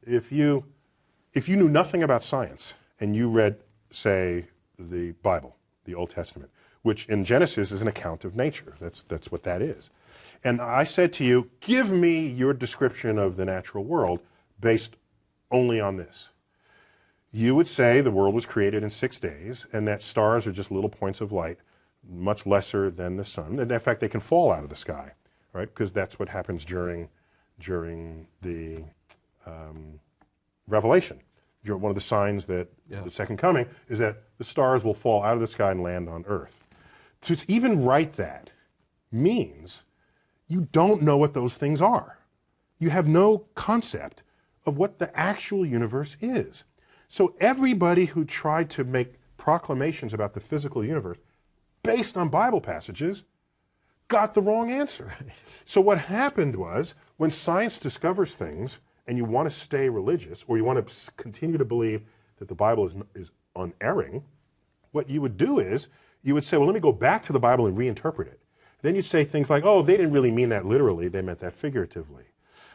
if you knew nothing about science and you read, say, the Bible, the Old Testament, which in Genesis is an account of nature. That's what that is. And I said to you, give me your description of the natural world based only on this. You would say the world was created in 6 days and that stars are just little points of light, much lesser than the sun. And in fact, they can fall out of the sky, right? Because that's what happens during the Revelation. One of the signs that the second coming is that the stars will fall out of the sky and land on Earth. To even write that means you don't know what those things are. You have no concept of what the actual universe is. So everybody who tried to make proclamations about the physical universe based on Bible passages got the wrong answer. So what happened was, when science discovers things and you want to stay religious, or you want to continue to believe that the Bible is unerring, what you would do is, you would say, well, let me go back to the Bible and reinterpret it. Then you'd say things like, oh, they didn't really mean that literally, they meant that figuratively.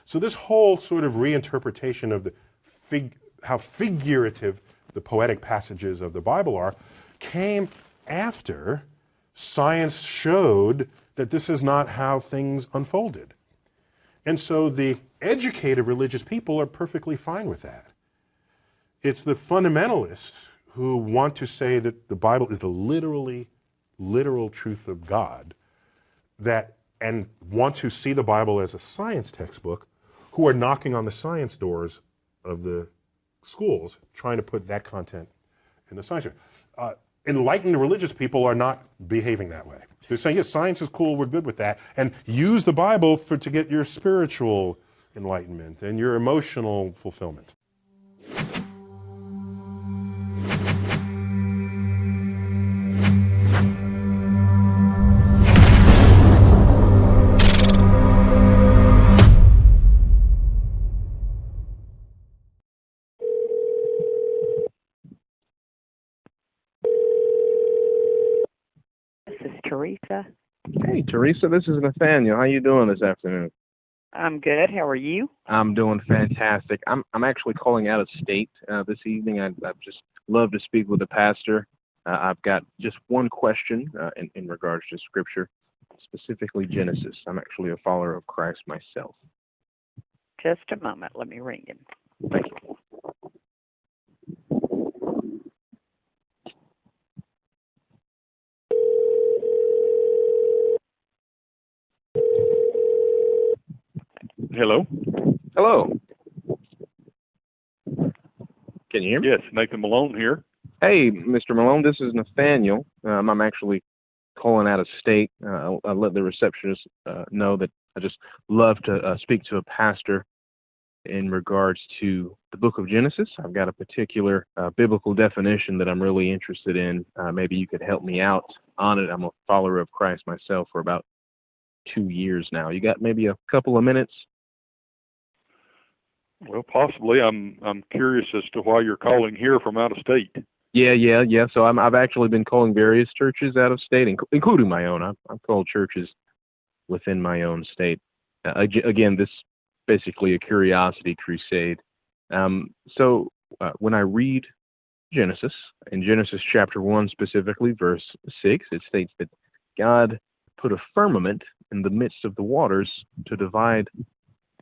So this whole sort of reinterpretation of how figurative the poetic passages of the Bible are came after science showed that this is not how things unfolded. And so the educated religious people are perfectly fine with that. It's the fundamentalists who want to say that the Bible is the literal truth of God, and want to see the Bible as a science textbook, who are knocking on the science doors of the schools trying to put that content in the science. Enlightened religious people are not behaving that way. They're saying, yes, science is cool, we're good with that, and use the Bible to get your spiritual enlightenment and your emotional fulfillment. Teresa. Hey, Teresa, this is Nathaniel. How you doing this afternoon? I'm good. How are you? I'm doing fantastic. I'm actually calling out of state this evening. I'd just love to speak with the pastor. I've got just one question in regards to Scripture, specifically Genesis. I'm actually a follower of Christ myself. Just a moment. Let me ring him. Thank you. Hello. Hello. Can you hear me? Yes, Nathan Malone here. Hey, Mr. Malone, this is Nathaniel. I'm actually calling out of state. I'll let the receptionist know that I just love to speak to a pastor in regards to the book of Genesis. I've got a particular biblical definition that I'm really interested in. Maybe you could help me out on it. I'm a follower of Christ myself for about 2 years now. You got maybe a couple of minutes? Well, possibly. I'm curious as to why you're calling here from out of state. Yeah. So I've actually been calling various churches out of state, including my own. I've called churches within my own state. Again, this is basically a curiosity crusade. So when I read Genesis, in Genesis chapter 1 specifically, verse 6, it states that God put a firmament in the midst of the waters to divide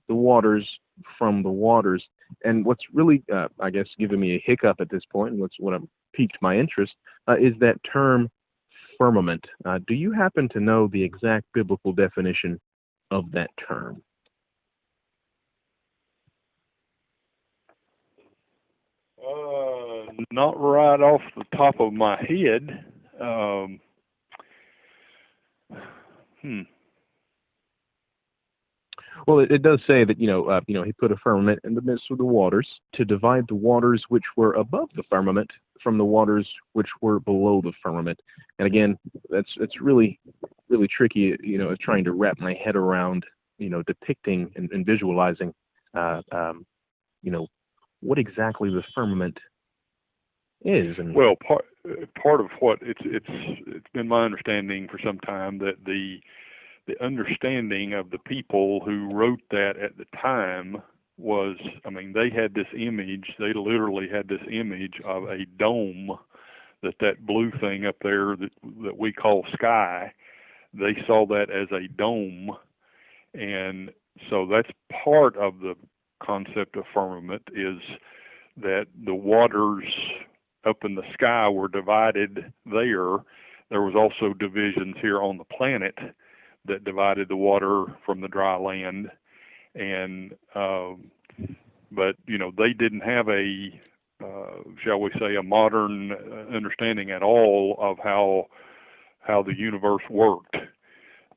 the waters from the waters. And what's really, I guess, giving me a hiccup at this point, and what piqued my interest, is that term firmament. Do you happen to know the exact biblical definition of that term? Not right off the top of my head. Well, it does say that, he put a firmament in the midst of the waters to divide the waters which were above the firmament from the waters which were below the firmament. And again, it's really, really tricky, trying to wrap my head around, depicting and visualizing, what exactly the firmament is. And well, part of what it's been my understanding for some time that the understanding of the people who wrote that at the time was, I mean, they had this image, they literally had this image of a dome, that blue thing up there that we call sky. They saw that as a dome, and so that's part of the concept of firmament, is that the waters up in the sky were divided there. There was also divisions here on the planet that divided the water from the dry land, and but you know, they didn't have a shall we say, a modern understanding at all of how the universe worked.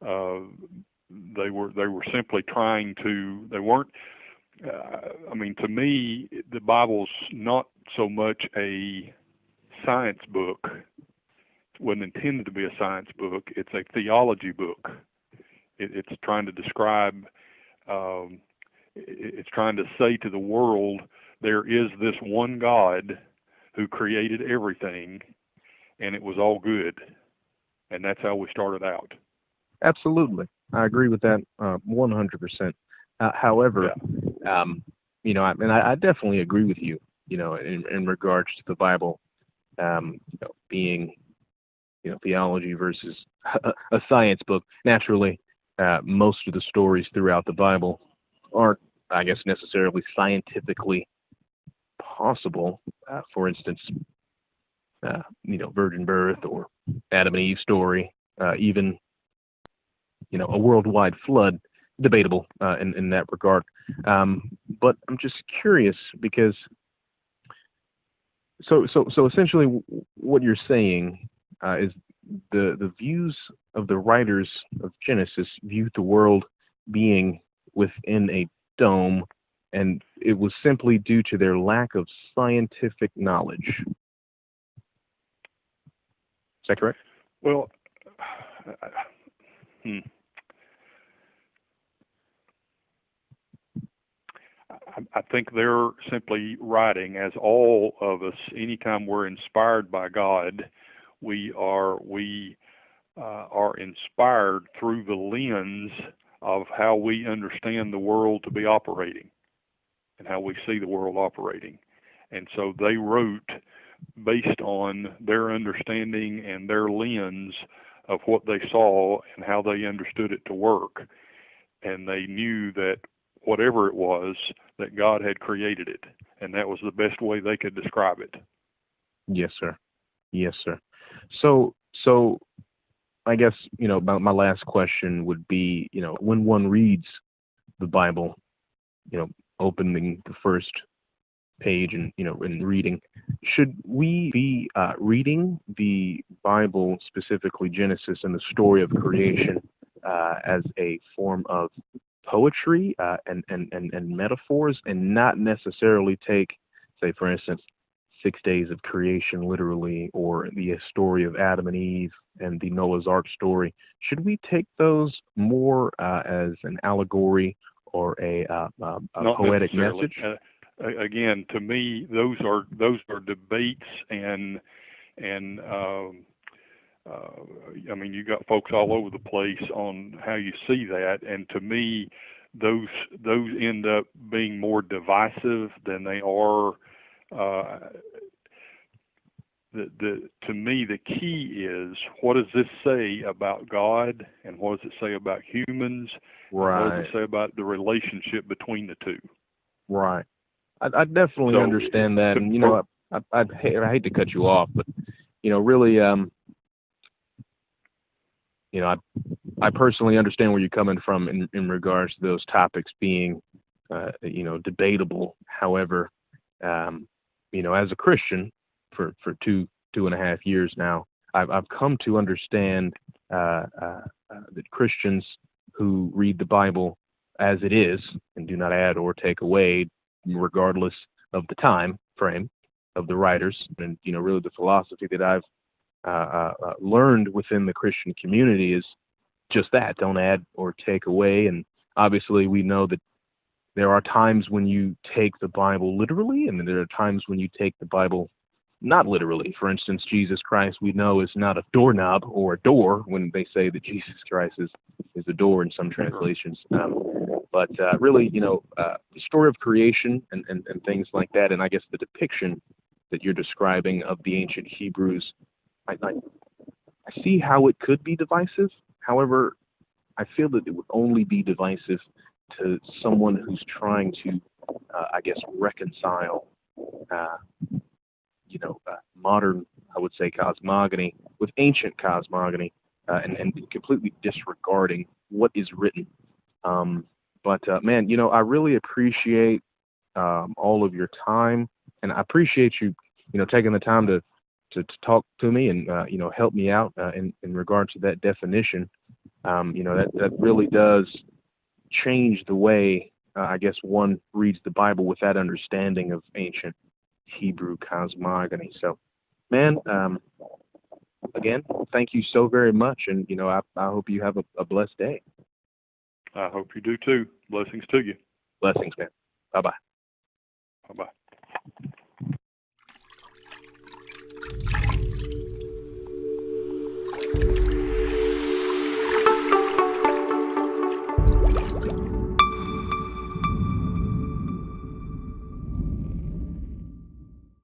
They were simply trying to. They weren't. I mean, to me, the Bible's not so much a science book. It wasn't intended to be a science book. It's a theology book. It's trying to describe. It's trying to say to the world, there is this one God who created everything, and it was all good. And that's how we started out. Absolutely. I agree with that 100%. However, you know, I definitely agree with you, you know, in regards to the Bible you know, being, you know, theology versus a science book. Naturally, most of the stories throughout the Bible aren't, I guess, necessarily scientifically possible. For instance, you know, virgin birth or Adam and Eve story, even, you know, a worldwide flood, debatable in that regard. But I'm just curious because so essentially what you're saying is the views of the writers of Genesis viewed the world being within a dome, and it was simply due to their lack of scientific knowledge. Is that correct? Well, I think they're simply writing, as all of us, anytime we're inspired by God, we are inspired through the lens of how we understand the world to be operating and how we see the world operating. And so they wrote based on their understanding and their lens of what they saw and how they understood it to work. And they knew that whatever it was, that God had created it, and that was the best way they could describe it. Yes, sir. Yes, sir. So I guess, you know, my last question would be, you know, when one reads the Bible, you know, opening the first page and, you know, and reading, should we be reading the Bible, specifically Genesis and the story of creation, as a form of poetry and metaphors, and not necessarily take, say, for instance, 6 days of creation literally, or the story of Adam and Eve and the Noah's Ark story? Should we take those more as an allegory or a poetic message? Again, to me, those are debates and I mean, you got folks all over the place on how you see that, and to me, those end up being more divisive than they are. To me, the key is, what does this say about God, and what does it say about humans? Right. What does it say about the relationship between the two? Right. I definitely understand that, and you know, I hate to cut you off, but you know, really, you know, I personally understand where you're coming from in regards to those topics being, you know, debatable. However, you know, as a Christian for two and a half years now, I've come to understand that Christians who read the Bible as it is and do not add or take away, regardless of the time frame of the writers, and you know, really the philosophy that I've learned within the Christian community is just that: don't add or take away. And obviously, we know that there are times when you take the Bible literally, and there are times when you take the Bible not literally. For instance, Jesus Christ, we know, is not a doorknob or a door when they say that Jesus Christ is a door in some translations. But really, the story of creation and things like that, and I guess the depiction that you're describing of the ancient Hebrews, I see how it could be divisive. However, I feel that it would only be divisive to someone who's trying to, I guess, reconcile, modern, I would say, cosmogony with ancient cosmogony, and completely disregarding what is written. But man, I really appreciate all of your time, and I appreciate you, taking the time to talk to me and help me out in regard to that definition. That really does change the way I guess one reads the Bible with that understanding of ancient Hebrew cosmogony. So, man, again, thank you so very much, and I hope you have a blessed day. I hope you do too. Blessings to you. Blessings, man. Bye-bye. Bye-bye.